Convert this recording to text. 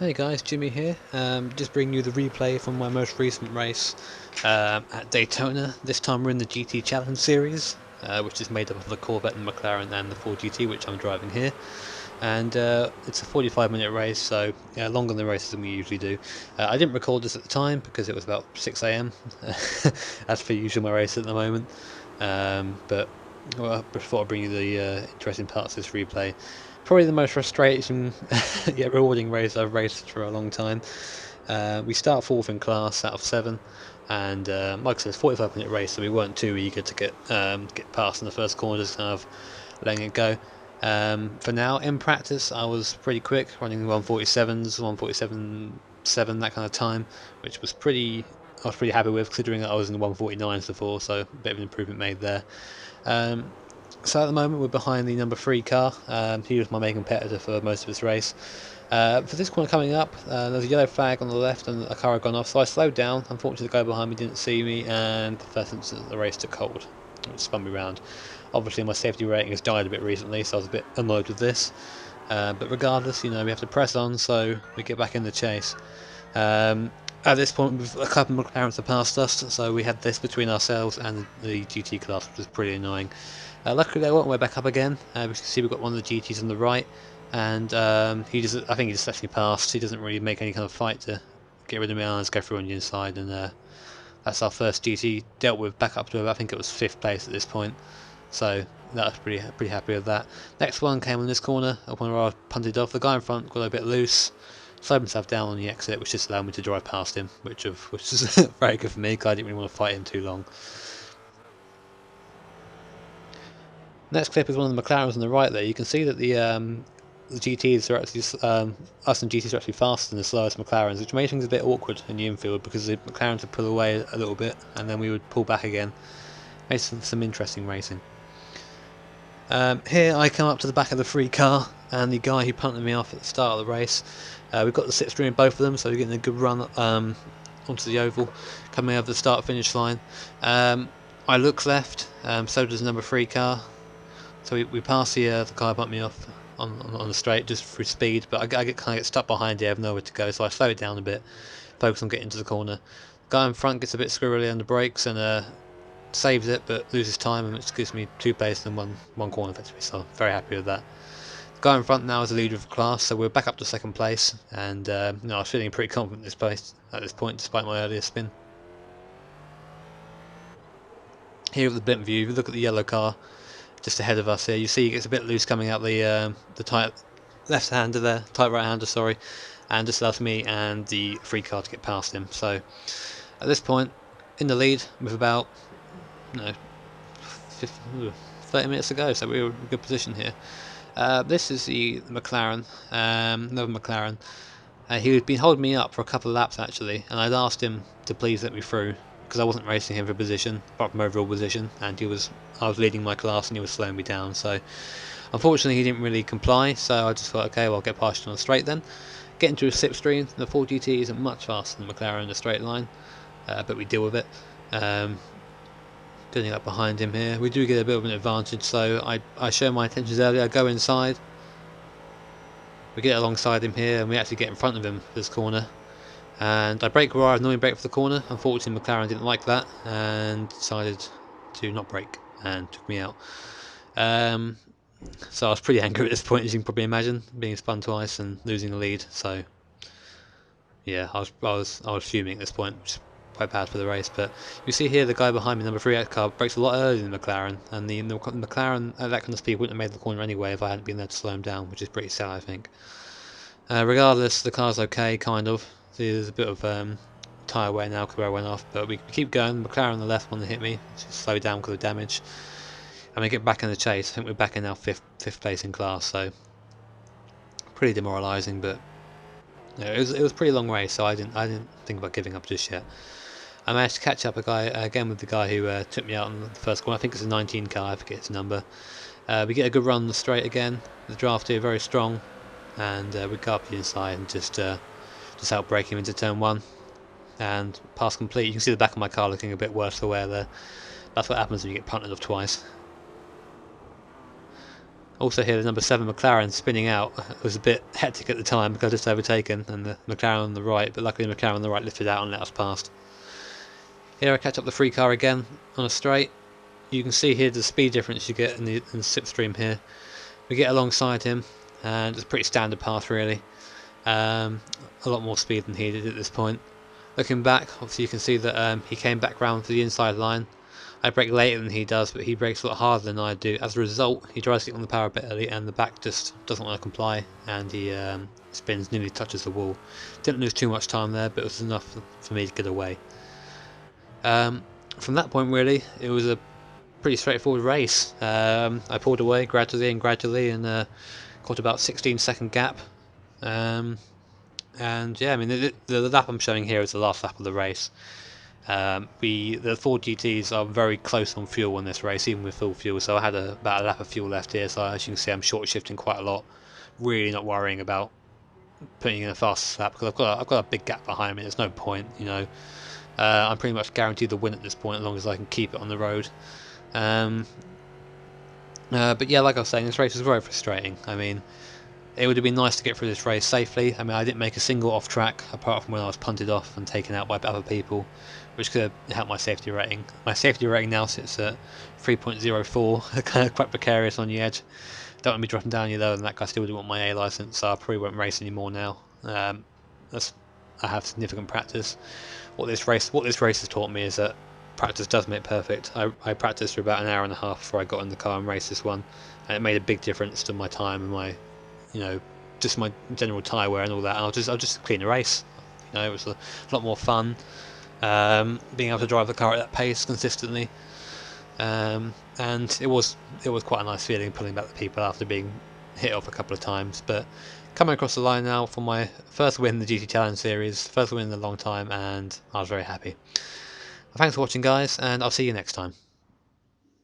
Hey guys, Jimmy here. Just bringing you the replay from my most recent race at Daytona. This time we're in the GT Challenge Series, which is made up of the Corvette and McLaren and the Ford GT, which I'm driving here. And it's a 45-minute race, so longer than the races than we usually do. I didn't record this at the time because it was about 6 a.m. as per usual my race at the moment. But well, before I bring you the interesting parts of this replay, probably the most frustrating yet rewarding race I've raced for a long time. We start fourth in class out of 7, and like I said, it's a 45-minute race, so we weren't too eager to get past in the first corner, just kind of letting it go. For now, in practice, I was pretty quick, running 147s, 147.7, that kind of time, which was I was pretty happy with, considering that I was in the 149s before, so a bit of an improvement made there. Um, so at the moment we're behind the number 3 car. He was my main competitor for most of this race. For this corner coming up, there's a yellow flag on the left and a car had gone off, so I slowed down. Unfortunately the guy behind me didn't see me, and the first instance of the race took hold, which spun me round. Obviously my safety rating has died a bit recently, so I was a bit annoyed with this. But regardless, we have to press on, so we get back in the chase. At this point, a couple of McLarens have passed us, so we had this between ourselves and the GT class, which was pretty annoying. Luckily, they weren't way back up again. We can see we've got one of the GTs on the right, and I think he just lets me past. He doesn't really make any kind of fight to get rid of me. I'll just go through on the inside, and that's our first GT dealt with, back up to, I think it was 5th place at this point. So that was pretty happy with that. Next one came on this corner, when I punted off. The guy in front got a bit loose, slowed himself down on the exit, which just allowed me to drive past him, which is very good for me because I didn't really want to fight him too long. Next clip is one of the McLarens on the right there. You can see that the GTs are actually, us and GTs are actually faster than the slowest McLarens, which made things a bit awkward in the infield because the McLarens would pull away a little bit and then we would pull back again. Made some interesting racing. Here I come up to the back of the 3 car, and the guy who punted me off at the start of the race. We've got the slipstream in both of them, so we're getting a good run onto the oval, coming over the start-finish line. I look left, so does the number 3 car. So we pass the guy who punted me off on the straight just through speed, but I kind of get stuck behind here, I have nowhere to go, so I slow it down a bit, focus on getting to the corner. The guy in front gets a bit squirrely on the brakes and saves it, but loses time, and which gives me 2 places and one corner effectively. So I'm very happy with that. The guy in front now is the leader of the class, so we're back up to 2nd place, and I was feeling pretty confident in this place at this point, despite my earlier spin. Here with the blimp view, if you look at the yellow car just ahead of us here, you see he gets a bit loose coming out the tight left-hander there, tight right-hander, sorry, and just allows me and the 3 car to get past him. So at this point, in the lead with about 30 minutes ago, so we were in a good position here. This is the McLaren, another McLaren. He had been holding me up for a couple of laps actually, and I'd asked him to please let me through because I wasn't racing him for position, apart from overall position, and I was leading my class and he was slowing me down. So unfortunately he didn't really comply, so I just thought, okay, well, I'll get past you on the straight then. Get into a slipstream. The Ford GT isn't much faster than the McLaren in a straight line, but we deal with it. Getting up behind him here, we do get a bit of an advantage, so I show my intentions early. I go inside, we get alongside him here, and we actually get in front of him for this corner, and I brake where I normally brake for the corner. Unfortunately McLaren didn't like that and decided to not brake and took me out. So I was pretty angry at this point, as you can probably imagine, being spun twice and losing the lead. So yeah, I was fuming at this point, which is quite bad for the race. But you see here the guy behind me, number 3 car, brakes a lot earlier than the McLaren, and the McLaren at that kind of speed wouldn't have made the corner anyway if I hadn't been there to slow him down, which is pretty sad, I think. Regardless, the car's okay, kind of. See, there's a bit of tyre wear now because where I went off, but we keep going. The McLaren on the left one that hit me, which is slowed down because of damage, and we get back in the chase. I think we're back in now fifth place in class, so pretty demoralising, but it was a pretty long race, so I didn't think about giving up just yet. I managed to catch up again with the guy who took me out on the first corner. I think it's a 19 car, I forget his number. We get a good run on the straight again. The draft here very strong, and we go up the inside and just outbrake him into turn 1 and pass complete. You can see the back of my car looking a bit worse for wear there. That's what happens when you get punted off twice. Also here the number 7 McLaren spinning out. It was a bit hectic at the time because I just overtaken and the McLaren on the right, but luckily the McLaren on the right lifted out and let us past. Here I catch up the free car again on a straight. You can see here the speed difference you get in the slipstream here. We get alongside him and it's a pretty standard path really. A lot more speed than he did at this point. Looking back, obviously you can see that he came back round to the inside line. I brake later than he does, but he brakes a lot harder than I do. As a result, he tries to get on the power a bit early and the back just doesn't want to comply and he spins, nearly touches the wall. Didn't lose too much time there, but it was enough for me to get away. From that point really, it was a pretty straightforward race. I pulled away gradually and caught about 16-second gap. And yeah, I mean the lap I'm showing here is the last lap of the race. The Ford GTs are very close on fuel in this race, even with full fuel. So I had about a lap of fuel left here. So as you can see, I'm short shifting quite a lot. Really not worrying about putting in a fast lap because I've got a big gap behind me. There's no point, you know. I'm pretty much guaranteed the win at this point as long as I can keep it on the road. But yeah, like I was saying, this race was very frustrating. I mean, it would have been nice to get through this race safely. I mean, I didn't make a single off track apart from when I was punted off and taken out by other people, which could have helped my safety rating. My safety rating now sits at 3.04, kind of quite precarious on the edge. Don't want to be dropping down any lower than that, 'cause I still do want my A license, so I probably won't race anymore now. I have significant practice. What this race has taught me is that practice does make perfect. I practiced for about an hour and a half before I got in the car and raced this one, and it made a big difference to my time and my, you know, just my general tyre wear and all that. I'll just clean a race. You know, it was a lot more fun being able to drive the car at that pace consistently, and it was quite a nice feeling pulling back the people after being hit off a couple of times. But coming across the line now for my first win in the GT Challenge Series, first win in a long time, and I was very happy. Thanks for watching guys, and I'll see you next time.